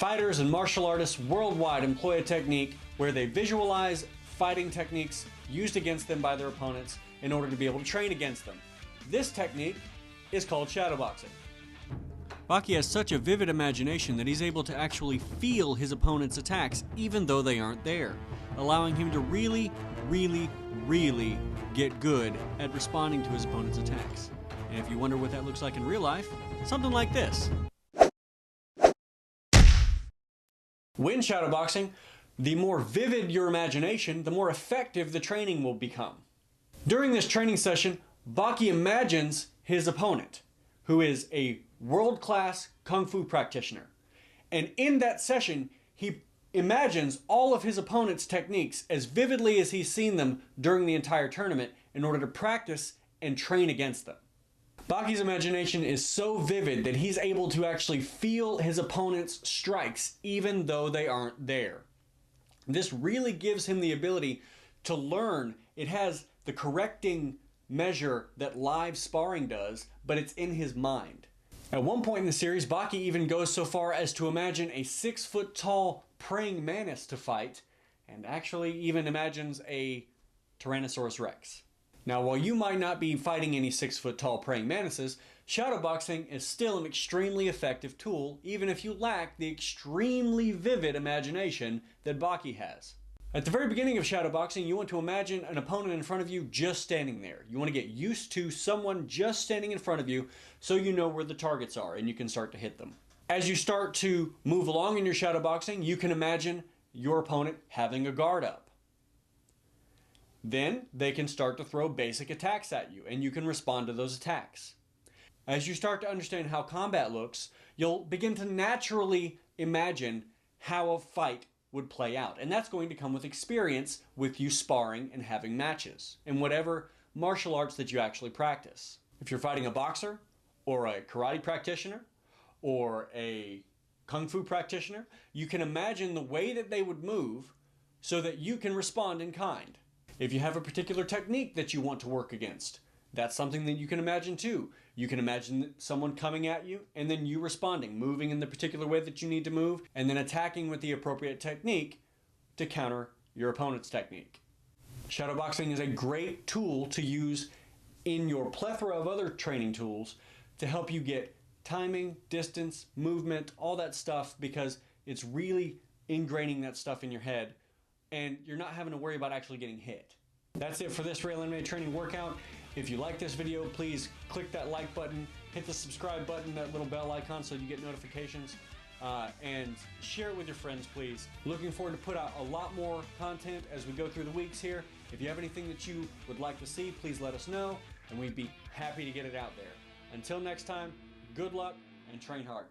Fighters and martial artists worldwide employ a technique where they visualize fighting techniques used against them by their opponents in order to be able to train against them. This technique is called shadowboxing. Baki has such a vivid imagination that he's able to actually feel his opponent's attacks even though they aren't there, allowing him to really get good at responding to his opponent's attacks. And if you wonder what that looks like in real life, something like this. When shadowboxing, the more vivid your imagination, the more effective the training will become. During this training session, Baki imagines his opponent, who is a world-class Kung Fu practitioner. And in that session, he imagines all of his opponent's techniques as vividly as he's seen them during the entire tournament in order to practice and train against them. Baki's imagination is so vivid that he's able to actually feel his opponent's strikes even though they aren't there. This really gives him the ability to learn. It has the correcting measure that live sparring does, but it's in his mind. At one point in the series, Baki even goes so far as to imagine a 6-foot-tall praying mantis to fight, and actually even imagines a Tyrannosaurus Rex. Now, while you might not be fighting any 6-foot-tall praying mantises, shadowboxing is still an extremely effective tool, even if you lack the extremely vivid imagination that Baki has. At the very beginning of shadowboxing, you want to imagine an opponent in front of you just standing there. You want to get used to someone just standing in front of you so you know where the targets are and you can start to hit them. As you start to move along in your shadowboxing, you can imagine your opponent having a guard up. Then they can start to throw basic attacks at you and you can respond to those attacks. As you start to understand how combat looks, you'll begin to naturally imagine how a fight would play out. And that's going to come with experience with you sparring and having matches in whatever martial arts that you actually practice. If you're fighting a boxer or a karate practitioner or a kung fu practitioner, you can imagine the way that they would move so that you can respond in kind. If you have a particular technique that you want to work against, that's something that you can imagine too. You can imagine someone coming at you and then you responding, moving in the particular way that you need to move, and then attacking with the appropriate technique to counter your opponent's technique. Shadowboxing is a great tool to use in your plethora of other training tools to help you get timing, distance, movement, all that stuff, because it's really ingraining that stuff in your head and you're not having to worry about actually getting hit. That's it for this Real MMA training workout. If you like this video, please click that like button, hit the subscribe button, that little bell icon so you get notifications, and share it with your friends, please. Looking forward to put out a lot more content as we go through the weeks here. If you have anything that you would like to see, please let us know, and we'd be happy to get it out there. Until next time, good luck and train hard.